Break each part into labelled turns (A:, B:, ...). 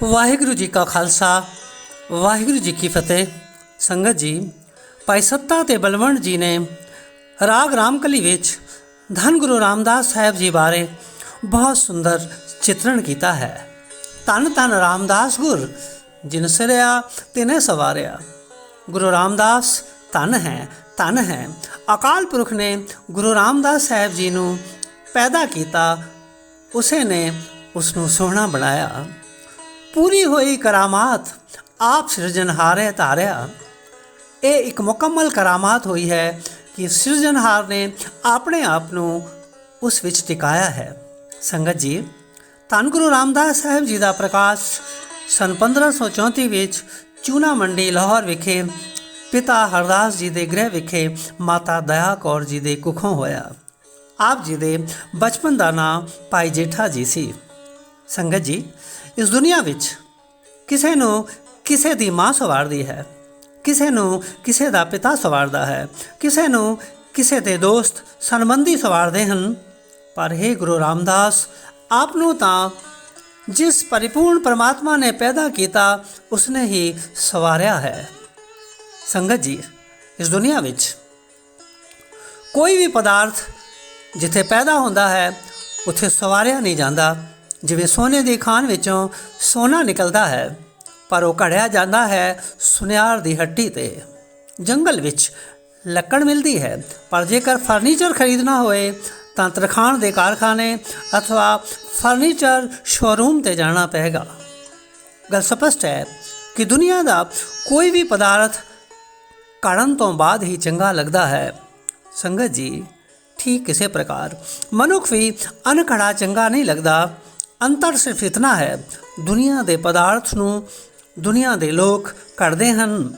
A: ਵਾਹਿਗੁਰੂ ਜੀ ਕਾ ਖਾਲਸਾ ਵਾਹਿਗੁਰੂ ਜੀ ਕੀ ਫਤਿਹ। ਸੰਗਤ ਜੀ, ਭਾਈ ਸੱਤਾ ਤੇ ਬਲਵੰਤ ਜੀ ਨੇ ਰਾਗ ਰਾਮਕਲੀ ਵਿੱਚ ਧੰਨ ਗੁਰੂ ਰਾਮਦਾਸ ਸਾਹਿਬ ਜੀ ਬਾਰੇ ਬਹੁਤ ਸੁੰਦਰ ਚਿਤਰਣ ਕੀਤਾ ਹੈ। ਧੰਨ ਧੰਨ ਰਾਮਦਾਸ ਗੁਰ ਜਿਨ ਸਿਰਿਆ ਤਿਨੇ ਸਵਾਰਿਆ। ਗੁਰੂ ਰਾਮਦਾਸ ਧੰਨ ਹੈ। ਅਕਾਲ ਪੁਰਖ ਨੇ ਗੁਰੂ ਰਾਮਦਾਸ ਸਾਹਿਬ ਜੀ ਨੂੰ ਪੈਦਾ ਕੀਤਾ, ਉਸੇ ਨੇ ਉਸ ਨੂੰ ਸੋਹਣਾ ਬਣਾਇਆ। ਪੂਰੀ ਹੋਈ ਕਰਾਮਾਤ ਆਪ ਸਿਰਜਣਹਾਰੇ ਧਾਰਿਆ। ਇਹ ਇੱਕ ਮੁਕੰਮਲ ਕਰਾਮਾਤ ਹੋਈ ਹੈ ਕਿ ਸਿਰਜਣਹਾਰ ਨੇ ਆਪਣੇ ਆਪ ਨੂੰ ਉਸ ਵਿੱਚ ਟਿਕਾਇਆ ਹੈ। ਸੰਗਤ ਜੀ, ਧੰਨ ਗੁਰੂ ਰਾਮਦਾਸ ਸਾਹਿਬ ਜੀ ਦਾ ਪ੍ਰਕਾਸ਼ ਸਨ 1534 ਵਿੱਚ ਚੂਨਾ ਮੰਡੀ ਲਾਹੌਰ ਵਿਖੇ ਪਿਤਾ ਹਰਦਾਸ ਜੀ ਦੇ ਗ੍ਰਹਿ ਵਿਖੇ ਮਾਤਾ ਦਇਆ ਕੌਰ ਜੀ ਦੇ ਕੁੱਖੋਂ ਹੋਇਆ। ਆਪ ਜੀ ਦੇ ਬਚਪਨ ਦਾ ਨਾਮ ਭਾਈ ਜੇਠਾ ਜੀ ਸੀ। ਸੰਗਤ ਜੀ, ਇਸ ਦੁਨੀਆ ਵਿੱਚ ਕਿਸੇ ਨੂੰ ਕਿਸੇ ਦੀ ਮਾਂ ਸਵਾਰਦੀ ਹੈ, ਕਿਸੇ ਨੂੰ ਕਿਸੇ ਦਾ ਪਿਤਾ ਸਵਾਰਦਾ ਹੈ, ਕਿਸੇ ਨੂੰ ਕਿਸੇ ਦੇ ਦੋਸਤ ਸੰਬੰਧੀ ਸਵਾਰਦੇ ਹਨ, ਪਰ ਹੇ ਗੁਰੂ ਰਾਮਦਾਸ, ਆਪ ਨੂੰ ਤਾਂ ਜਿਸ ਪਰਿਪੂਰਨ ਪਰਮਾਤਮਾ ਨੇ ਪੈਦਾ ਕੀਤਾ ਉਸਨੇ ਹੀ ਸਵਾਰਿਆ ਹੈ। ਸੰਗਤ ਜੀ, ਇਸ ਦੁਨੀਆ ਵਿੱਚ ਕੋਈ ਵੀ ਪਦਾਰਥ ਜਿੱਥੇ ਪੈਦਾ ਹੁੰਦਾ ਹੈ ਉੱਥੇ ਸਵਾਰਿਆ ਨਹੀਂ ਜਾਂਦਾ। ਜਿਵੇਂ ਸੋਨੇ ਦੀ ਖਾਨ ਵਿੱਚੋਂ ਸੋਨਾ ਨਿਕਲਦਾ ਹੈ, ਪਰ ਉਹ ਘੜਿਆ ਜਾਂਦਾ ਹੈ ਸੁਨਿਆਰ ਦੀ ਹੱਟੀ 'ਤੇ। ਜੰਗਲ ਵਿੱਚ ਲੱਕੜ ਮਿਲਦੀ ਹੈ, ਪਰ ਜੇਕਰ ਫਰਨੀਚਰ ਖਰੀਦਣਾ ਹੋਏ ਤਾਂ ਤਰਖਾਣ ਦੇ ਕਾਰਖਾਨੇ ਅਥਵਾ ਫਰਨੀਚਰ ਸ਼ੋਰੂਮ 'ਤੇ ਜਾਣਾ ਪਏਗਾ। ਗੱਲ ਸਪਸ਼ਟ ਹੈ ਕਿ ਦੁਨੀਆ ਦਾ ਕੋਈ ਵੀ ਪਦਾਰਥ ਘੜਨ ਤੋਂ ਬਾਅਦ ਹੀ ਚੰਗਾ ਲੱਗਦਾ ਹੈ। ਸੰਗਤ ਜੀ, ਠੀਕ ਇਸੇ ਪ੍ਰਕਾਰ ਮਨੁੱਖ ਵੀ ਅਣਘੜਾ ਚੰਗਾ ਨਹੀਂ ਲੱਗਦਾ। ਅੰਤਰ ਸਿਰਫ ਇਤਨਾ ਹੈ, ਦੁਨੀਆ ਦੇ ਪਦਾਰਥ ਨੂੰ ਦੁਨੀਆ ਦੇ ਲੋਕ ਘੜਦੇ ਹਨ,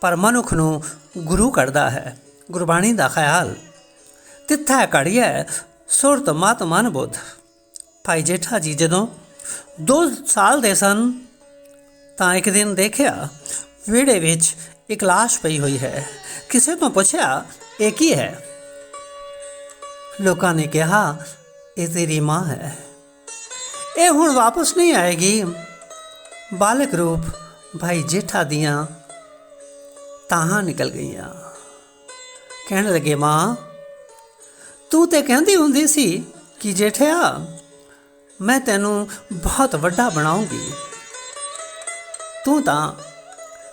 A: ਪਰ ਮਨੁੱਖ ਨੂੰ ਗੁਰੂ ਘੜਦਾ ਹੈ। ਗੁਰਬਾਣੀ ਦਾ ਖਿਆਲ ਤਿੱਥੈ ਘੜੀਐ ਸੁਰਤ ਮਤ ਮਨ ਬੁੱਧ। ਭਾਈ ਜੇਠਾ ਜੀ ਜਦੋਂ 2 ਸਾਲ ਦੇ ਸਨ ਤਾਂ ਇੱਕ ਦਿਨ ਦੇਖਿਆ ਵਿਹੜੇ ਵਿੱਚ ਇੱਕ ਲਾਸ਼ ਪਈ ਹੋਈ ਹੈ। ਕਿਸੇ ਤੋਂ ਪੁੱਛਿਆ, ਇਹ ਕੀ ਹੈ? ਲੋਕਾਂ ਨੇ ਕਿਹਾ, ਇਹ ਤੇਰੀ ਮਾਂ ਹੈ, ਇਹ ਹੁਣ ਵਾਪਸ ਨਹੀਂ ਆਏਗੀ। ਬਾਲਕ ਰੂਪ ਭਾਈ ਜੇਠਾ ਦੀਆਂ ਤਾਹਾਂ ਨਿਕਲ ਗਈਆਂ। ਕਹਿਣ ਲੱਗੇ, ਮਾਂ, ਤੂੰ ਤੇ ਕਹਿੰਦੀ ਹੁੰਦੀ ਸੀ ਕਿ ਜੇਠਿਆ, ਮੈਂ ਤੈਨੂੰ ਬਹੁਤ ਵੱਡਾ ਬਣਾਉਂਗੀ। ਤੂੰ ਤਾਂ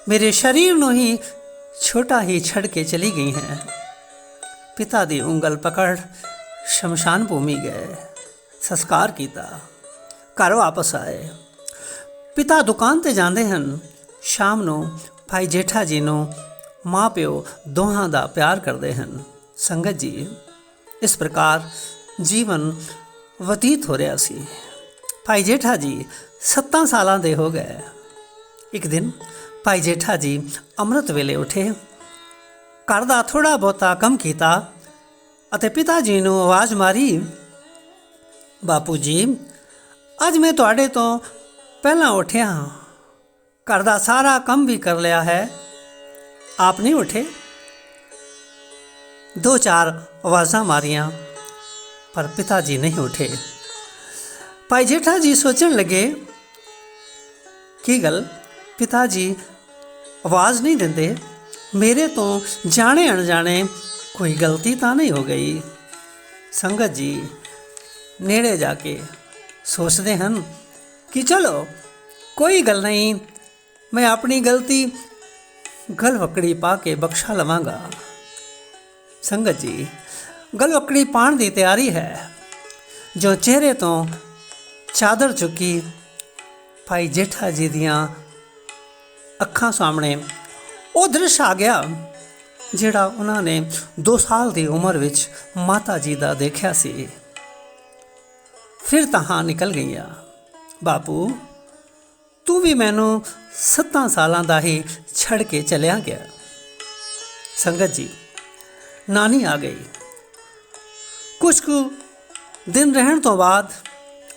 A: ਮੇਰੇ ਸਰੀਰ ਨੂੰ ਹੀ ਛੋਟਾ ਹੀ ਛੱਡ ਕੇ ਚਲੀ ਗਈ ਹੈ। ਪਿਤਾ ਦੀ ਉਂਗਲ ਪਕੜ ਸ਼ਮਸ਼ਾਨ ਭੂਮੀ ਗਏ, ਸੰਸਕਾਰ ਕੀਤਾ, ਘਰ ਵਾਪਸ ਆਏ। ਪਿਤਾ ਦੁਕਾਨ 'ਤੇ ਜਾਂਦੇ ਹਨ। ਸ਼ਾਮ ਨੂੰ ਭਾਈ ਜੇਠਾ ਜੀ ਨੂੰ ਮਾਂ ਪਿਓ ਦੋਹਾਂ ਦਾ ਪਿਆਰ ਕਰਦੇ ਹਨ। ਸੰਗਤ ਜੀ, ਇਸ ਪ੍ਰਕਾਰ ਜੀਵਨ ਬਤੀਤ ਹੋ ਰਿਹਾ ਸੀ। ਭਾਈ ਜੇਠਾ ਜੀ 7 ਸਾਲਾਂ ਦੇ ਹੋ ਗਏ। ਇੱਕ ਦਿਨ ਭਾਈ ਜੇਠਾ ਜੀ ਅੰਮ੍ਰਿਤ ਵੇਲੇ ਉੱਠੇ, ਘਰ ਦਾ ਥੋੜ੍ਹਾ ਬਹੁਤਾ ਕੰਮ ਕੀਤਾ ਅਤੇ ਪਿਤਾ ਜੀ ਨੂੰ ਆਵਾਜ਼ ਮਾਰੀ, ਬਾਪੂ ਜੀ, ਅੱਜ ਮੈਂ ਤੁਹਾਡੇ ਤੋਂ ਪਹਿਲਾਂ ਉੱਠਿਆ ਹਾਂ, ਘਰ ਦਾ ਸਾਰਾ ਕੰਮ ਵੀ ਕਰ ਲਿਆ ਹੈ, ਆਪ ਨਹੀਂ ਉੱਠੇ? 2-4 ਆਵਾਜ਼ਾਂ ਮਾਰੀਆਂ, ਪਰ ਪਿਤਾ ਜੀ ਨਹੀਂ ਉੱਠੇ। ਭਾਈ ਜੇਠਾ ਜੀ ਸੋਚਣ ਲੱਗੇ, ਕੀ ਗੱਲ, ਪਿਤਾ ਜੀ ਆਵਾਜ਼ ਨਹੀਂ ਦਿੰਦੇ? ਮੇਰੇ ਤੋਂ ਜਾਣੇ ਅਣਜਾਣੇ ਕੋਈ ਗਲਤੀ ਤਾਂ ਨਹੀਂ ਹੋ ਗਈ? ਸੰਗਤ ਜੀ, ਨੇੜੇ ਜਾ ਕੇ ਸੋਚਦੇ ਹਨ ਕਿ ਚਲੋ ਕੋਈ ਗੱਲ ਨਹੀਂ, ਮੈਂ ਆਪਣੀ ਗਲਤੀ ਗਲਵੱਕੜੀ ਪਾ ਕੇ ਬਖਸ਼ਾ ਲਵਾਂਗਾ। ਸੰਗਤ ਜੀ, ਗਲਵੱਕੜੀ ਪਾਉਣ ਦੀ ਤਿਆਰੀ ਹੈ। ਜੋ ਚਿਹਰੇ ਤੋਂ ਚਾਦਰ ਚੁੱਕੀ, ਭਾਈ ਜੇਠਾ ਜੀ ਦੀਆਂ ਅੱਖਾਂ ਸਾਹਮਣੇ ਉਹ ਦ੍ਰਿਸ਼ ਆ ਗਿਆ ਜਿਹੜਾ ਉਹਨਾਂ ਨੇ 2 ਸਾਲ ਦੀ ਉਮਰ ਵਿੱਚ ਮਾਤਾ ਜੀ ਦਾ ਦੇਖਿਆ ਸੀ। ਫਿਰ ਤਾਹਾਂ ਨਿਕਲ ਗਈਆਂ, ਬਾਪੂ, ਤੂੰ ਵੀ ਮੈਨੂੰ 7 ਸਾਲਾਂ ਦਾ ਹੀ ਛੱਡ ਕੇ ਚਲਿਆ ਗਿਆ। ਸੰਗਤ ਜੀ, ਨਾਨੀ ਆ ਗਈ। ਕੁਝ ਕੁ ਦਿਨ ਰਹਿਣ ਤੋਂ ਬਾਅਦ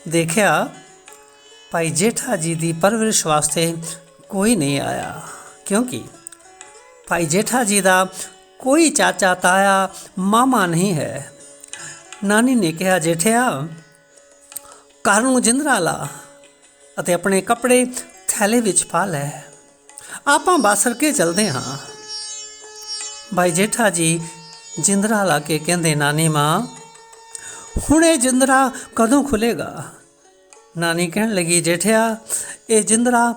A: ਦੇਖਿਆ ਭਾਈ ਜੇਠਾ ਜੀ ਦੀ ਪਰਵਰਿਸ਼ ਵਾਸਤੇ ਕੋਈ ਨਹੀਂ ਆਇਆ, ਕਿਉਂਕਿ ਭਾਈ ਜੇਠਾ ਜੀ ਦਾ ਕੋਈ ਚਾਚਾ ਤਾਇਆ ਮਾਮਾ ਨਹੀਂ ਹੈ। ਨਾਨੀ ਨੇ ਕਿਹਾ, ਜੇਠਿਆ, ਘਰ ਨੂੰ ਜਿੰਦਰਾ ਲਾ, ਅਤੇ ਆਪਣੇ ਕੱਪੜੇ ਥੈਲੇ ਵਿੱਚ ਪਾ ਲੈ। ਆਪਾਂ ਬਾਸਰ ਕੇ ਚਲਦੇ ਹਾਂ। ਭਾਈ ਜੇਠਾ ਜੀ ਜਿੰਦਰਾ ਲਾ ਕੇ ਕਹਿੰਦੇ, ਨਾਨੀ ਮਾਂ ਹੁਣ ਇਹ ਜਿੰਦਰਾ ਕਦੋਂ ਖੁੱਲੇਗਾ? ਨਾਨੀ ਕਹਿਣ ਲੱਗੀ, ਜੇਠਿਆ ਇਹ ਜਿੰਦਰਾ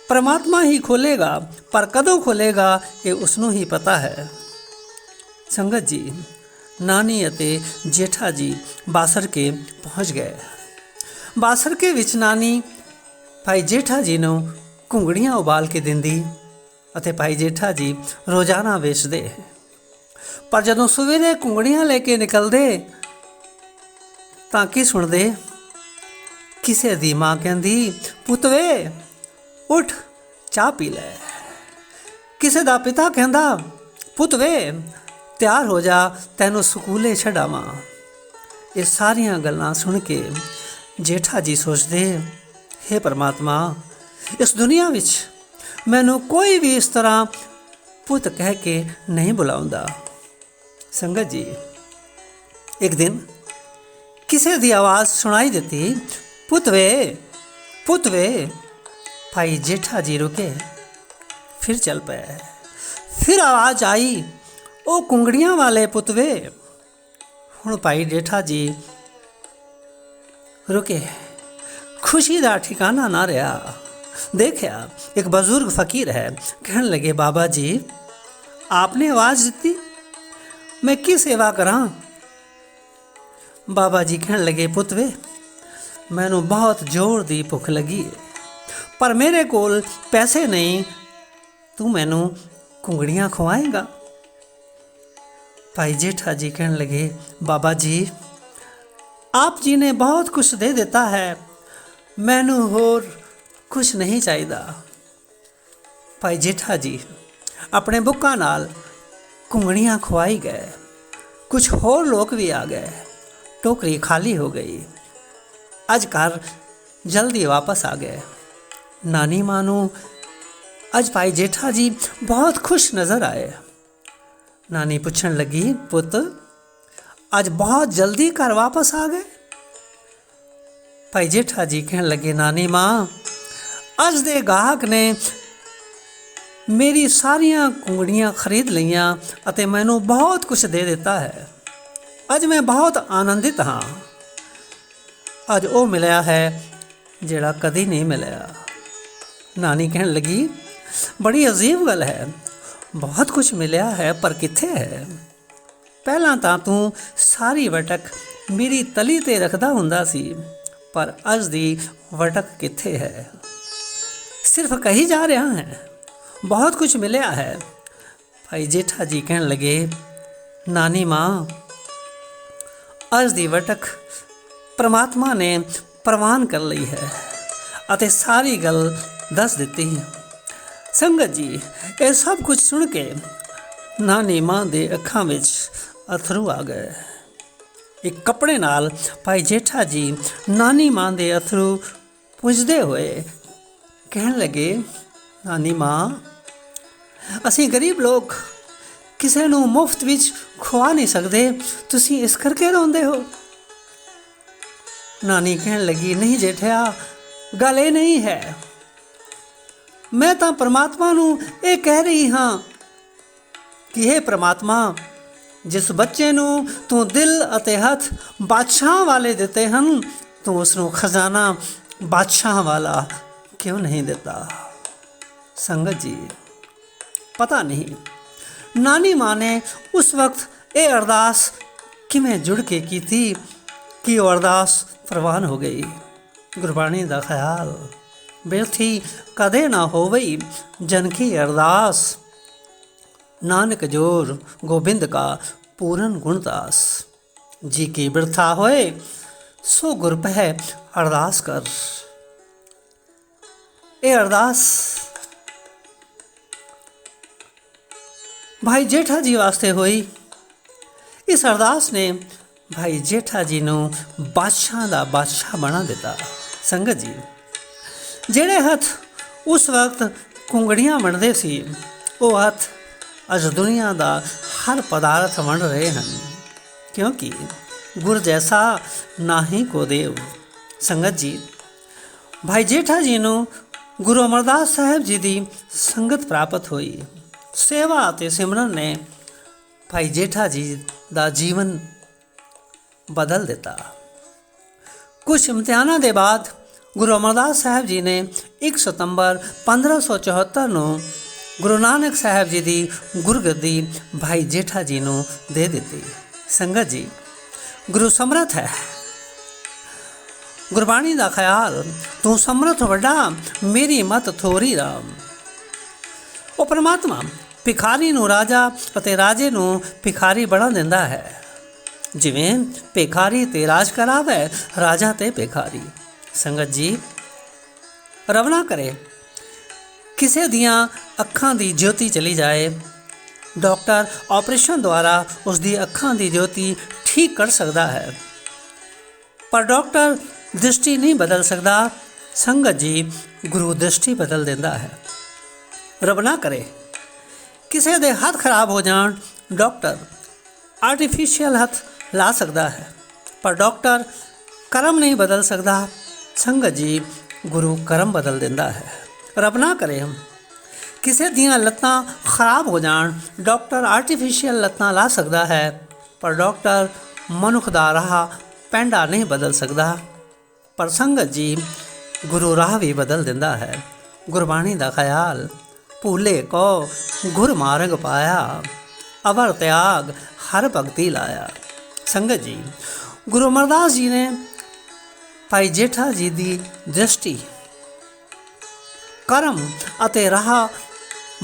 A: ਪਰਮਾਤਮਾ ਹੀ ਖੋਲੇਗਾ, ਪਰ ਕਦੋਂ ਖੋਲੇਗਾ ਇਹ ਉਸ ਨੂੰ ਹੀ ਪਤਾ ਹੈ। ਸੰਗਤ ਜੀ, ਨਾਨੀ ਅਤੇ ਜੇਠਾ ਜੀ ਬਾਸਰਕੇ ਪਹੁੰਚ ਗਏ। ਬਾਸਰਕੇ ਵਿੱਚ ਨਾਨੀ ਭਾਈ ਜੇਠਾ ਜੀ ਨੂੰ ਘੁੰਗੜੀਆਂ ਉਬਾਲ ਕੇ ਦਿੰਦੀ ਅਤੇ ਭਾਈ ਜੇਠਾ ਜੀ ਰੋਜ਼ਾਨਾ ਵੇਚਦੇ। ਪਰ ਜਦੋਂ ਸਵੇਰੇ ਘੁੰਗੜੀਆਂ ਲੈ ਕੇ ਨਿਕਲਦੇ ਤਾਂ ਕੀ ਸੁਣਦੇ? ਕਿਸੇ ਦੀ ਮਾਂ ਕਹਿੰਦੀ, ਪੁੱਤ ਵੇ ਉੱਠ ਚਾਹ ਪੀ ਲੈ। ਕਿਸੇ ਦਾ ਪਿਤਾ ਕਹਿੰਦਾ, ਪੁੱਤ ਵੇ ਤਿਆਰ ਹੋ ਜਾ, ਤੈਨੂੰ ਸਕੂਲੇ ਛੱਡਾਵਾਂ। ਇਹ ਸਾਰੀਆਂ ਗੱਲਾਂ ਸੁਣ ਕੇ ਜੇਠਾ ਜੀ ਸੋਚਦੇ, ਹੇ ਪਰਮਾਤਮਾ, ਇਸ ਦੁਨੀਆ ਵਿੱਚ ਮੈਨੂੰ ਕੋਈ ਵੀ ਇਸ ਤਰ੍ਹਾਂ ਪੁੱਤ ਕਹਿ ਕੇ ਨਹੀਂ ਬੁਲਾਉਂਦਾ। ਸੰਗਤ ਜੀ, ਇੱਕ ਦਿਨ ਕਿਸੇ ਦੀ ਆਵਾਜ਼ ਸੁਣਾਈ ਦਿੱਤੀ, ਪੁੱਤ ਵੇ, ਪੁੱਤ ਵੇ। ਭਾਈ ਜੇਠਾ ਜੀ ਰੁਕੇ, ਫਿਰ ਚੱਲ ਪਏ। ਫਿਰ ਆਵਾਜ਼ ਆਈ, ਉਹ ਕੁੰਗੜੀਆਂ ਵਾਲੇ ਪੁੱਤ ਵੇ। ਹੁਣ ਭਾਈ ਜੇਠਾ ਜੀ ਰੁਕੇ, ਖੁਸ਼ੀ ਦਾ ਠਿਕਾਣਾ ਨਾ ਰਿਹਾ। ਦੇਖਿਆ ਇੱਕ ਬਜ਼ੁਰਗ ਫਕੀਰ ਹੈ। ਕਹਿਣ ਲੱਗੇ, ਬਾਬਾ ਜੀ ਆਪਨੇ ਆਵਾਜ਼ ਦਿੱਤੀ, ਮੈਂ ਕੀ ਸੇਵਾ ਕਰਾਂ? ਬਾਬਾ ਜੀ ਕਹਿਣ ਲੱਗੇ, ਪੁੱਤ ਵੇ ਮੈਨੂੰ ਬਹੁਤ ਜ਼ੋਰ ਦੀ ਭੁੱਖ ਲੱਗੀ ਹੈ, ਪਰ ਮੇਰੇ ਕੋਲ ਪੈਸੇ ਨਹੀਂ, ਤੂੰ ਮੈਨੂੰ ਘੁੰਗੜੀਆਂ ਖਵਾਏਗਾ? ਭਾਈ ਜੇਠਾ ਜੀ ਕਹਿਣ ਲੱਗੇ, ਬਾਬਾ ਜੀ ਆਪ ਜੀ ਨੇ ਬਹੁਤ ਕੁਛ ਦੇ ਦਿੱਤਾ ਹੈ, ਮੈਨੂੰ ਹੋਰ ਕੁਛ ਨਹੀਂ ਚਾਹੀਦਾ। ਭਾਈ ਜੇਠਾ ਜੀ ਆਪਣੇ ਬੁੱਕਾਂ ਨਾਲ ਘੁੰਗੜੀਆਂ ਖਵਾਈ ਗਏ। ਕੁਛ ਹੋਰ ਲੋਕ ਵੀ ਆ ਗਏ। ਟੋਕਰੀ ਖਾਲੀ ਹੋ ਗਈ। ਅੱਜ ਘਰ ਜਲਦੀ ਵਾਪਸ ਆ ਗਏ। ਨਾਨੀ ਮਾਂ ਨੂੰ ਅੱਜ ਭਾਈ ਜੇਠਾ ਜੀ ਬਹੁਤ ਖੁਸ਼ ਨਜ਼ਰ ਆਏ। ਨਾਨੀ ਪੁੱਛਣ ਲੱਗੀ, ਪੁੱਤ ਅੱਜ ਬਹੁਤ ਜਲਦੀ ਘਰ ਵਾਪਸ ਆ ਗਏ? ਭਾਈ ਜੇਠਾ ਜੀ ਕਹਿਣ ਲੱਗੇ, ਨਾਨੀ ਮਾਂ ਅੱਜ ਦੇ ਗਾਹਕ ਨੇ ਮੇਰੀ ਸਾਰੀਆਂ ਘੁੰਗੜੀਆਂ ਖਰੀਦ ਲਈਆਂ ਅਤੇ ਮੈਨੂੰ ਬਹੁਤ ਕੁਝ ਦੇ ਦਿੱਤਾ ਹੈ। ਅੱਜ ਮੈਂ ਬਹੁਤ ਆਨੰਦਿਤ ਹਾਂ। ਅੱਜ ਉਹ ਮਿਲਿਆ ਹੈ ਜਿਹੜਾ ਕਦੀ ਨਹੀਂ ਮਿਲਿਆ। ਨਾਨੀ ਕਹਿਣ ਲੱਗੀ, ਬੜੀ ਅਜੀਬ ਗੱਲ ਹੈ, ਬਹੁਤ ਕੁਝ ਮਿਲਿਆ ਹੈ ਪਰ ਕਿੱਥੇ ਹੈ? ਪਹਿਲਾਂ ਤਾਂ ਤੂੰ ਸਾਰੀ ਵਟਕ ਮੇਰੀ ਤਲੀ 'ਤੇ ਰੱਖਦਾ ਹੁੰਦਾ ਸੀ, ਪਰ ਅੱਜ ਦੀ ਵਟਕ ਕਿੱਥੇ ਹੈ? ਸਿਰਫ ਕਹੀ ਜਾ ਰਿਹਾ ਹੈ ਬਹੁਤ ਕੁਝ ਮਿਲਿਆ ਹੈ। ਭਾਈ ਜੇਠਾ ਜੀ ਕਹਿਣ ਲੱਗੇ, ਨਾਨੀ ਮਾਂ ਅੱਜ ਦੀ ਵਟਕ ਪਰਮਾਤਮਾ ਨੇ ਪ੍ਰਵਾਨ ਕਰ ਲਈ ਹੈ ਅਤੇ ਸਾਰੀ ਗੱਲ ਦੱਸ ਦਿੱਤੀ। ਸੰਗਤ ਜੀ, ਇਹ ਸਭ ਕੁਝ ਸੁਣ ਕੇ ਨਾਨੀ ਮਾਂ ਦੇ ਅੱਖਾਂ ਵਿੱਚ ਅਥਰੂ ਆ ਗਏ। ਇੱਕ ਕੱਪੜੇ ਨਾਲ ਭਾਈ ਜੇਠਾ ਜੀ ਨਾਨੀ ਮਾਂ ਦੇ ਅਥਰੂ ਪੁੰਝਦੇ ਹੋਏ ਕਹਿਣ ਲੱਗੇ, ਨਾਨੀ ਮਾਂ ਅਸੀਂ ਗਰੀਬ ਲੋਕ ਕਿਸੇ ਨੂੰ ਮੁਫਤ ਵਿੱਚ ਖਵਾ ਨਹੀਂ ਸਕਦੇ, ਤੁਸੀਂ ਇਸ ਕਰਕੇ ਰੋਂਦੇ ਹੋ? ਨਾਨੀ ਕਹਿਣ ਲੱਗੀ, ਨਹੀਂ ਜੇਠਿਆ, ਗੱਲ ਇਹ ਨਹੀਂ ਹੈ। ਮੈਂ ਤਾਂ ਪਰਮਾਤਮਾ ਨੂੰ ਇਹ ਕਹਿ ਰਹੀ ਹਾਂ ਕਿ ਹੇ ਪਰਮਾਤਮਾ, ਜਿਸ ਬੱਚੇ ਨੂੰ ਤੂੰ ਦਿਲ ਅਤੇ ਹੱਥ ਬਾਦਸ਼ਾਹ ਵਾਲੇ ਦਿੱਤੇ ਹਨ, ਤੂੰ ਉਸ ਨੂੰ ਖਜ਼ਾਨਾ ਬਾਦਸ਼ਾਹ ਵਾਲਾ ਕਿਉਂ ਨਹੀਂ ਦਿੱਤਾ? ਸੰਗਤ ਜੀ, ਪਤਾ ਨਹੀਂ ਨਾਨੀ ਮਾਂ ਨੇ ਉਸ ਵਕਤ ਇਹ ਅਰਦਾਸ ਕਿਵੇਂ ਜੁੜ ਕੇ ਕੀਤੀ ਕਿ ਉਹ ਅਰਦਾਸ ਪ੍ਰਵਾਨ ਹੋ ਗਈ। ਗੁਰਬਾਣੀ ਦਾ ਖਿਆਲ, ਬਿਰਥੀ ਕਦੇ ਨਾ ਹੋਵਈ ਜਨ ਕੀ ਅਰਦਾਸ, ਨਾਨਕ ਜੋਰ ਗੋਬਿੰਦ ਕਾ ਪੂਰਨ ਗੁਣਦਾਸ, ਜੀ ਕੀ ਬਿਰਥਾ ਹੋਏ ਸੋ ਗੁਰ ਪਹਿ ਅਰਦਾਸ ਕਰ। ਇਹ ਅਰਦਾਸ ਭਾਈ ਜੇਠਾ ਜੀ ਵਾਸਤੇ ਹੋਈ। ਇਸ ਅਰਦਾਸ ਨੇ ਭਾਈ ਜੇਠਾ ਜੀ ਨੂੰ ਬਾਦਸ਼ਾਹ ਦਾ ਬਾਦਸ਼ਾਹ ਬਣਾ ਦਿੱਤਾ। ਸੰਗਤ ਜੀ, ਜਿਹੜੇ ਹੱਥ ਉਸ ਵਕਤ ਘੁੰਗੜੀਆਂ ਵੰਡਦੇ ਸੀ, ਉਹ ਹੱਥ ਅੱਜ ਦੁਨੀਆ ਦਾ ਹਰ ਪਦਾਰਥ ਵੰਡ ਰਹੇ ਹਨ, ਕਿਉਂਕਿ ਗੁਰ ਜੈਸਾ ਨਾਹੀ ਕੋ ਦੇਵ। ਸੰਗਤ ਜੀ, ਭਾਈ ਜੇਠਾ ਜੀ ਨੂੰ ਗੁਰੂ ਅਮਰਦਾਸ ਸਾਹਿਬ ਜੀ ਦੀ ਸੰਗਤ ਪ੍ਰਾਪਤ ਹੋਈ। ਸੇਵਾ ਅਤੇ ਸਿਮਰਨ ਨੇ ਭਾਈ ਜੇਠਾ ਜੀ ਦਾ ਜੀਵਨ ਬਦਲ ਦਿੱਤਾ। ਕੁਝ ਇਮਤਿਹਾਨਾਂ ਦੇ ਬਾਅਦ ਗੁਰੂ ਅਮਰਦਾਸ ਸਾਹਿਬ ਜੀ ਨੇ 1 ਸਤੰਬਰ 1574 ਨੂੰ ਗੁਰੂ ਨਾਨਕ ਸਾਹਿਬ ਜੀ ਦੀ ਗੁਰਗੱਦੀ ਭਾਈ ਜੇਠਾ ਜੀ ਨੂੰ ਦੇ ਦਿੱਤੀ। ਸੰਗਤ ਜੀ, ਗੁਰੂ ਸਮਰੱਥ ਹੈ। ਗੁਰਬਾਣੀ ਦਾ ਖਿਆਲ, ਤੂੰ ਸਮਰੱਥ ਵੱਡਾ, ਮੇਰੀ ਮਤ ਥੋਰੀ ਰਾਮ। ਉਹ ਪਰਮਾਤਮਾ ਭਿਖਾਰੀ ਨੂੰ ਰਾਜਾ ਅਤੇ ਰਾਜੇ ਨੂੰ ਭਿਖਾਰੀ ਬਣਾ ਦਿੰਦਾ ਹੈ, ਜਿਵੇਂ ਭਿਖਾਰੀ ਤੇ ਰਾਜ ਕਰਾਵੇ, ਰਾਜਾ ਤੇ ਭਿਖਾਰੀ। ਸੰਗਤ ਜੀ, ਰੱਬ ਨਾ ਕਰੇ ਕਿਸੇ ਦੀਆਂ ਅੱਖਾਂ ਦੀ ਜੋਤੀ ਚਲੀ ਜਾਏ, ਡਾਕਟਰ ਆਪਰੇਸ਼ਨ ਦੁਆਰਾ ਉਸ ਦੀ ਅੱਖਾਂ ਦੀ ਜੋਤੀ ਠੀਕ ਕਰ ਸਕਦਾ ਹੈ, ਪਰ ਡਾਕਟਰ ਦ੍ਰਿਸ਼ਟੀ ਨਹੀਂ ਬਦਲ ਸਕਦਾ। ਸੰਗਤ ਜੀ, ਗੁਰੂ ਦ੍ਰਿਸ਼ਟੀ ਬਦਲ ਦਿੰਦਾ ਹੈ। ਰੱਬ ਨਾ ਕਰੇ ਕਿਸੇ ਦੇ ਹੱਥ ਖਰਾਬ ਹੋ ਜਾਣ, ਡਾਕਟਰ ਆਰਟੀਫੀਸ਼ੀਅਲ ਹੱਥ ਲਾ ਸਕਦਾ ਹੈ, ਪਰ ਡਾਕਟਰ ਕਰਮ ਨਹੀਂ ਬਦਲ ਸਕਦਾ। ਸੰਗਤ ਜੀ, ਗੁਰੂ ਕਰਮ ਬਦਲ ਦਿੰਦਾ ਹੈ। ਰੱਬ ਨਾ ਕਰੇ ਕਿਸੇ ਦੀਆਂ ਲੱਤਾਂ ਖਰਾਬ ਹੋ ਜਾਣ, ਡਾਕਟਰ ਆਰਟੀਫੀਸ਼ੀਅਲ ਲੱਤਾਂ ਲਾ ਸਕਦਾ ਹੈ, ਪਰ ਡਾਕਟਰ ਮਨੁੱਖ ਦਾ ਰਾਹ ਪੈਂਡਾ ਨਹੀਂ ਬਦਲ ਸਕਦਾ। ਪਰ ਸੰਗਤ ਜੀ, ਗੁਰੂ ਰਾਹ ਵੀ ਬਦਲ ਦਿੰਦਾ ਹੈ। ਗੁਰਬਾਣੀ ਦਾ ਖਿਆਲ, ਭੂਲੇ ਕੋ ਗੁਰ ਮਾਰਗ ਪਾਇਆ, ਅਵਰ ਤਿਆਗ ਹਰ ਭਗਤੀ ਲਾਇਆ। ਸੰਗਤ ਜੀ, ਗੁਰੂ ਅਮਰਦਾਸ ਜੀ ਨੇ ਭਾਈ ਜੇਠਾ ਜੀ ਦੀ ਦ੍ਰਿਸ਼ਟੀ, ਕਰਮ ਅਤੇ ਰਾਹ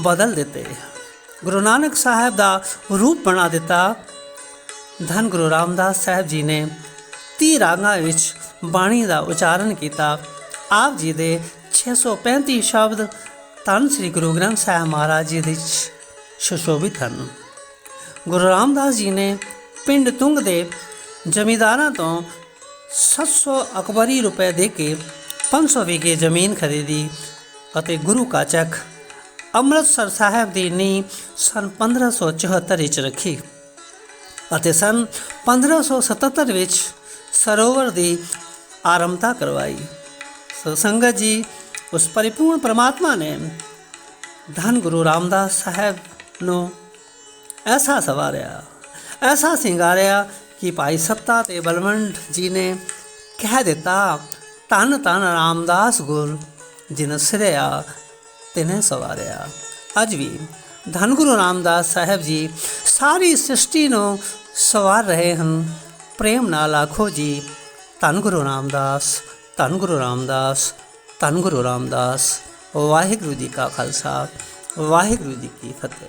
A: ਬਦਲ ਦਿੱਤੇ। ਗੁਰੂ ਨਾਨਕ ਸਾਹਿਬ ਦਾ ਰੂਪ ਬਣਾ ਦਿੱਤਾ। ਧੰਨ ਗੁਰੂ ਰਾਮਦਾਸ ਸਾਹਿਬ ਜੀ ਨੇ 30 ਰਾਗਾਂ ਵਿੱਚ ਬਾਣੀ ਦਾ ਉਚਾਰਨ ਕੀਤਾ। ਆਪ ਜੀ ਦੇ 635 ਸ਼ਬਦ ਧੰਨ ਸ੍ਰੀ ਗੁਰੂ ਗ੍ਰੰਥ ਸਾਹਿਬ ਮਹਾਰਾਜ ਜੀ ਵਿੱਚ ਸੁਸ਼ੋਭਿਤ ਹਨ। ਗੁਰੂ ਰਾਮਦਾਸ ਜੀ ਨੇ ਪਿੰਡ ਤੁੰਗ ਦੇ ਜ਼ਮੀਂਦਾਰਾਂ ਤੋਂ 700 ਅਕਬਰੀ ਰੁਪਏ ਦੇ ਕੇ 500 ਵਿਗੇ ਜ਼ਮੀਨ ਖਰੀਦੀ ਅਤੇ ਗੁਰੂ ਕਾ ਚੱਕ ਅੰਮ੍ਰਿਤਸਰ ਸਾਹਿਬ ਦੀ ਨੀਂਹ ਸੰਨ 1574 ਵਿੱਚ ਰੱਖੀ ਅਤੇ ਸੰਨ 1577 ਵਿੱਚ ਸਰੋਵਰ ਦੀ ਆਰੰਭਤਾ ਕਰਵਾਈ। ਸੋ ਸੰਗਤ ਜੀ, ਉਸ ਪਰਿਪੂਰਨ ਪਰਮਾਤਮਾ ਨੇ ਧੰਨ ਗੁਰੂ ਰਾਮਦਾਸ ਸਾਹਿਬ ਨੂੰ ਐਸਾ ਸਵਾਰਿਆ, ਐਸਾ ਸਿੰਗਾਰਿਆ ਕਿ ਭਾਈ ਸੱਤਾ ਤੇ ਬਲਵੰਡ ਜੀ ਨੇ ਕਹਿ ਦਿੱਤਾ, ਧੰਨ ਧੰਨ ਰਾਮਦਾਸ ਗੁਰ ਜਿਨ ਸਿਰਿਆ ਤਿਨੇ ਸਵਾਰਿਆ। ਅੱਜ ਵੀ ਧੰਨ ਗੁਰੂ ਰਾਮਦਾਸ ਸਾਹਿਬ ਜੀ ਸਾਰੀ ਸ੍ਰਿਸ਼ਟੀ ਨੂੰ ਸਵਾਰ ਰਹੇ ਹਨ। ਪ੍ਰੇਮ ਨਾਲ ਆਖੋ ਜੀ, ਧੰਨ ਗੁਰੂ ਰਾਮਦਾਸ, ਧੰਨ ਗੁਰੂ ਰਾਮਦਾਸ, ਧੰਨ ਗੁਰੂ ਰਾਮਦਾਸ। ਵਾਹਿਗੁਰੂ ਜੀ ਕਾ ਖਾਲਸਾ, ਵਾਹਿਗੁਰੂ ਜੀ ਕੀ ਫਤਿਹ।